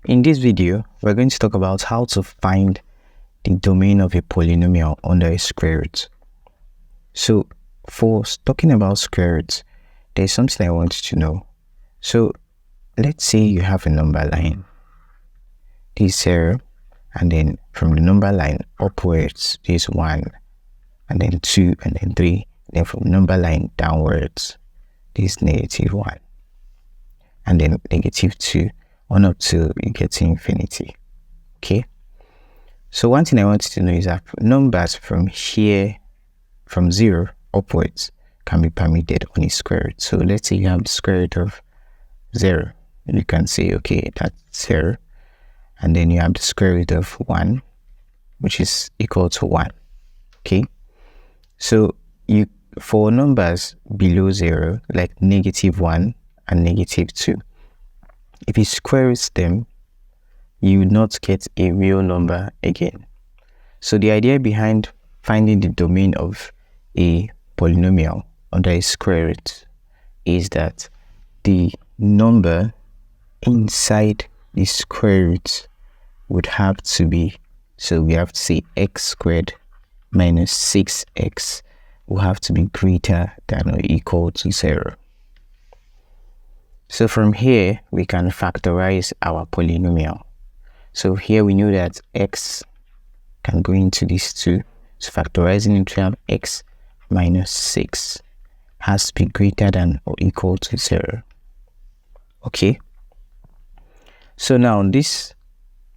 In this video, we're going to talk about how to find the domain of a polynomial under a square root. So, for talking about square roots, there's something I want you to know. So, let's say you have a number line. This is 0, and then from the number line upwards, this is 1, and then 2, and then 3. Then from the number line downwards, this is -1, and then -2, on up till you get to infinity. Okay, so one thing I want you to know is that numbers from here, from 0 upwards, can be permitted on a square root. So let's say you have the square root of 0. You can say, okay, that's 0, and then you have the square root of 1, which is equal to 1. Okay, so for numbers below 0, like -1 and -2, if you square root them, you would not get a real number again. So the idea behind finding the domain of a polynomial under a square root is that the number inside the square root would have to be, so we have to say x squared minus 6x will have to be greater than or equal to 0. So from here, we can factorize our polynomial. So here we know that x can go into these two. So factorizing it, we have x minus 6 has to be greater than or equal to 0. Okay. So now these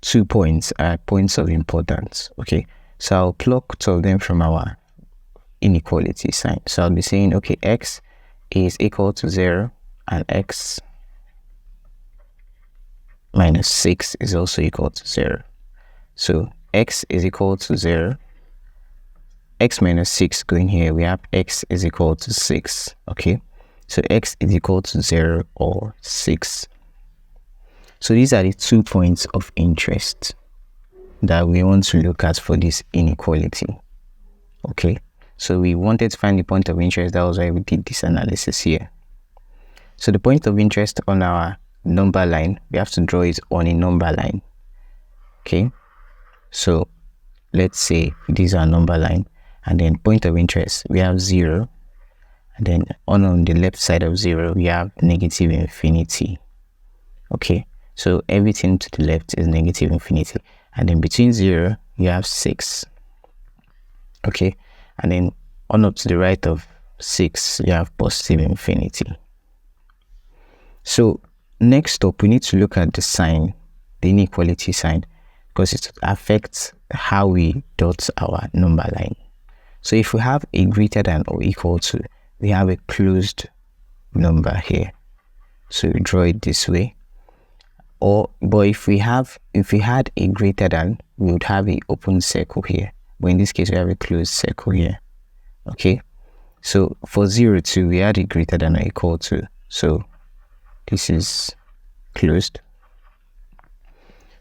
2 points are points of importance. Okay. So I'll pluck 2 of them from our inequality sign. So I'll be saying, okay, x is equal to 0 and x minus 6 is also equal to 0. So x is equal to 0. X minus 6 going here, we have x is equal to 6. Okay, so x is equal to 0 or 6. So these are the 2 points of interest that we want to look at for this inequality. Okay, so we wanted to find the point of interest. That was why we did this analysis here. So the point of interest on our number line, we have to draw it on a number line. Okay, so let's say this is our number line, and then point of interest, we have 0, and then on the left side of 0 we have -infinity. Okay, so everything to the left is -infinity, and then between 0 you have 6. Okay, and then on up to the right of 6 you have +infinity. So next up, we need to look at the sign, the inequality sign, because it affects how we dot our number line. So if we have a greater than or equal to, we have a closed number here. So we draw it this way. But if we had a greater than, we would have an open circle here. But in this case, we have a closed circle here. Okay. So for 0 to, we had a greater than or equal to. So this is closed.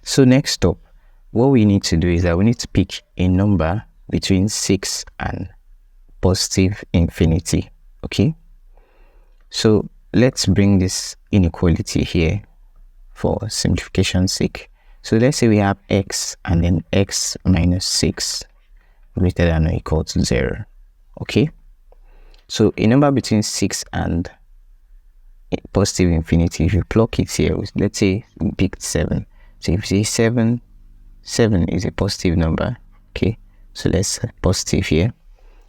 So next up, what we need to do is that we need to pick a number between 6 and +infinity. Okay, so let's bring this inequality here for simplification's sake. So let's say we have x and then x minus 6 greater than or equal to 0. Okay, so a number between 6 and +infinity, if you plug it here, let's say we picked 7. So if you say 7 is a positive number. Okay, so let's positive here,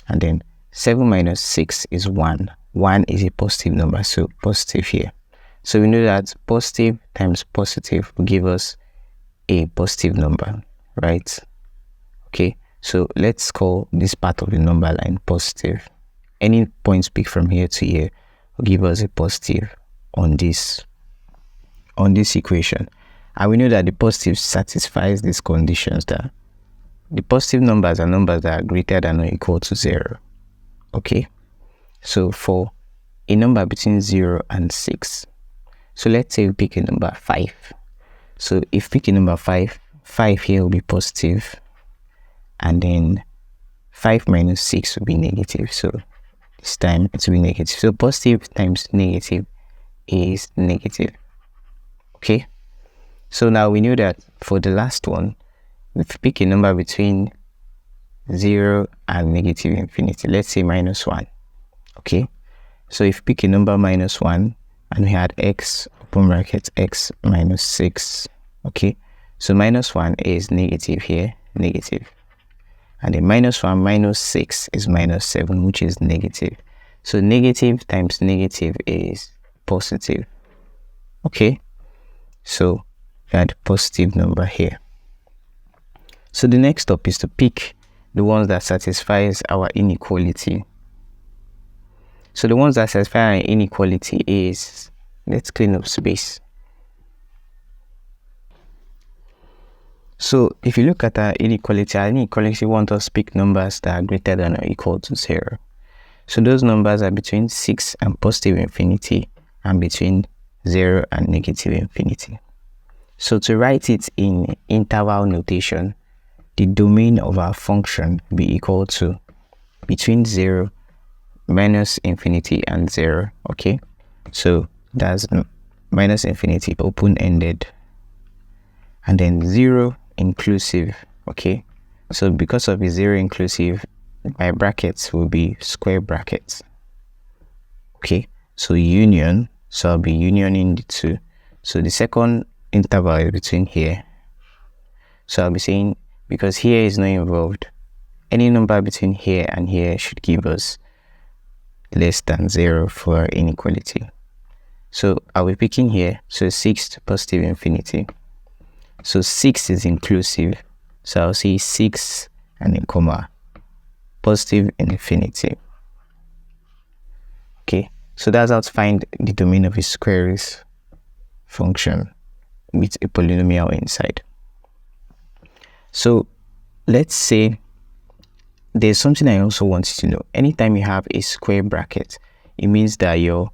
and then 7 minus 6 is 1. 1 is a positive number, so positive here. So we know that positive times positive will give us a positive number, right? Okay, so let's call this part of the number line positive. Any points picked from here to here will give us a positive on this equation. And we know that the positive satisfies these conditions, that the positive numbers are numbers that are greater than or equal to 0. Okay, so for a number between 0 and 6, so let's say we pick a number 5. So if we pick a number 5 here will be positive, and then 5 minus 6 will be negative. So this time it will be negative. So positive times negative is negative. Okay, So now we know that for the last one, if we pick a number between 0 and negative infinity, let's say -1. Okay, so if you pick a number -1 and we had x open bracket x minus 6. Okay, so -1 is negative here, negative, and then -1 minus 6 is -7, which is negative. So negative times negative is positive. Okay, so we had a positive number here. So the next step is to pick the ones that satisfies our inequality. So the ones that satisfy our inequality is, let's clean up space. So if you look at our inequality wants us to pick numbers that are greater than or equal to 0. So those numbers are between 6 and positive infinity, and between 0 and negative infinity. So to write it in interval notation, the domain of our function will be equal to between 0 minus infinity and 0. Okay, so that's minus infinity open-ended, and then 0 inclusive. Okay, so because of the 0 inclusive, my brackets will be square brackets. Okay, so union, so I'll be unioning the two. So the second interval is between here, so I'll be saying, because here is not involved, any number between here and here should give us less than 0 for inequality. So I'll be picking here, so 6 to positive infinity. So 6 is inclusive, so I'll say 6 and then comma positive infinity. Okay, so that's how to find the domain of a square root function with a polynomial inside. So let's say there's something I also want you to know. Anytime you have a square bracket, it means that your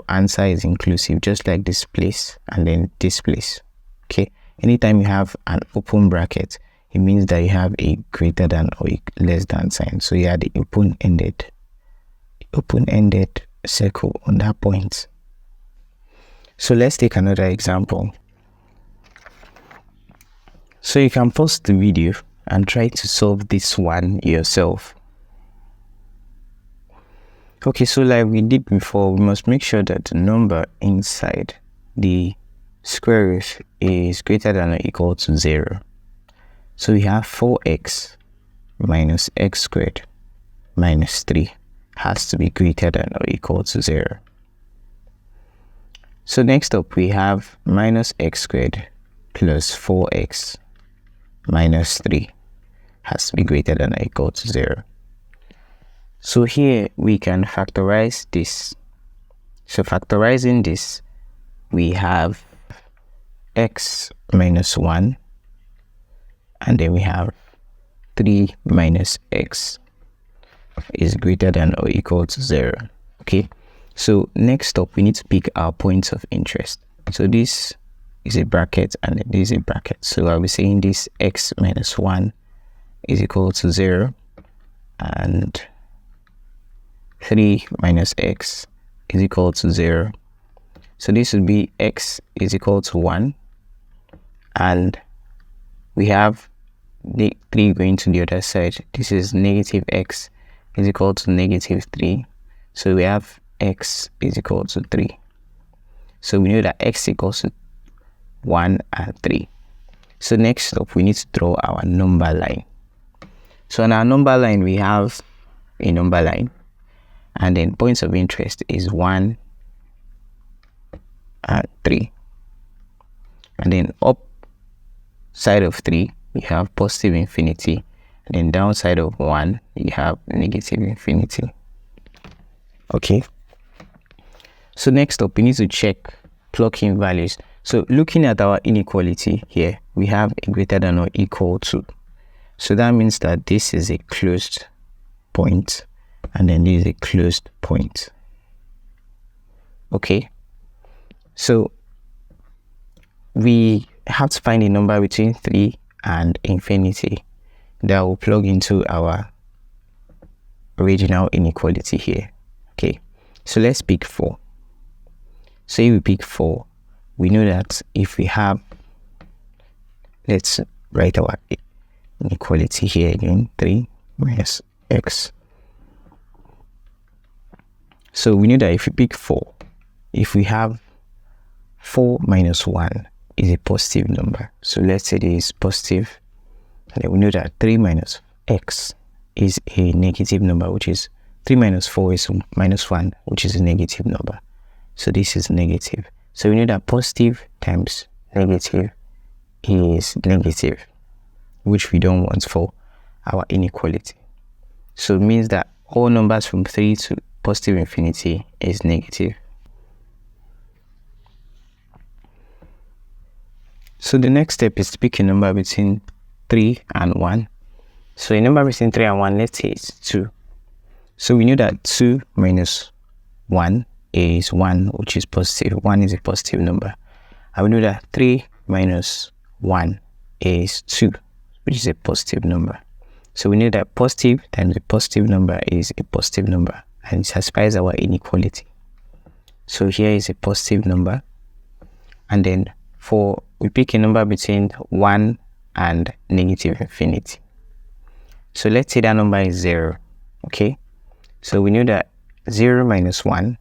answer is inclusive, just like this place and then this place. Okay, anytime you have an open bracket, it means that you have a greater than or a less than sign. So you have the open-ended circle on that point. So let's take another example. So you can pause the video and try to solve this one yourself. Okay, so like we did before, we must make sure that the number inside the square root is greater than or equal to 0. So we have 4x minus x squared minus 3 has to be greater than or equal to 0. So next up we have minus x squared plus 4x minus 3 has to be greater than or equal to 0. So here we can factorize this. So factorizing this, we have x minus 1, and then we have 3 minus x is greater than or equal to 0. Okay, so next up we need to pick our points of interest. So this is a bracket and this is a bracket. So I'll be saying this x minus 1 is equal to 0, and 3 minus x is equal to 0. So this would be x is equal to 1, and we have the 3 going to the other side. This is negative x is equal to negative 3. So we have x is equal to 3. So we know that x equals to 1 and 3. So next up we need to draw our number line. So on our number line we have a number line, and then points of interest is 1 and 3, and then up side of 3 you have positive infinity, and then downside of 1 you have negative infinity. Okay, so next up we need to check plug in values. So looking at our inequality here, we have a greater than or equal to, so that means that this is a closed point and then this is a closed point. Okay, so we have to find a number between 3 and infinity that will plug into our original inequality here. Okay, so let's pick 4. So if we pick 4, we know that if we have let's write our inequality here again. 3 minus x. So we know that if we pick 4, if we have 4 minus 1 is a positive number. So let's say this is positive, and then we know that 3 minus x is a negative number, which is 3 minus 4 is minus 1, which is a negative number. So this is negative. So we know that positive times negative is negative, which we don't want for our inequality. So it means that all numbers from 3 to positive infinity is negative. So the next step is to pick a number between 3 and 1. So a number between 3 and 1, let's say it's 2. So we know that 2 minus 1 is 1, which is positive. 1 is a positive number. And we know that 3 minus 1 is 2, which is a positive number. So we know that positive times a positive number is a positive number, and it satisfies our inequality. So here is a positive number, and then we pick a number between 1 and negative infinity. So let's say that number is 0, okay? So we know that 0 minus 1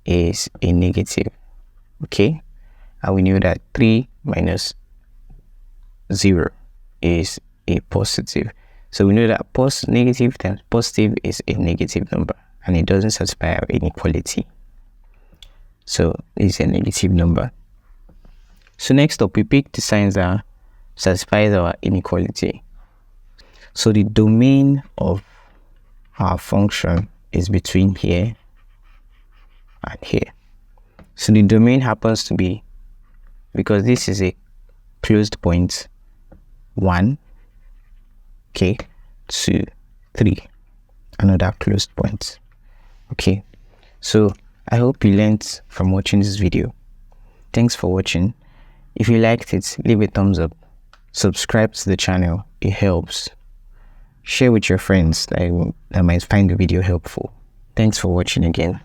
is a negative, okay? And we know that 3 minus 0 is a positive. So we know that negative times positive is a negative number, and it doesn't satisfy our inequality. So it's a negative number. So next up, we pick the signs that satisfies our inequality. So the domain of our function is between here and here. So the domain happens to be, because this is a closed point, 1, okay, 2, 3, another closed point. Okay, so I hope you learned from watching this video. Thanks for watching. If you liked it, leave a thumbs up. Subscribe to the channel, it helps. Share with your friends that might find the video helpful. Thanks for watching again.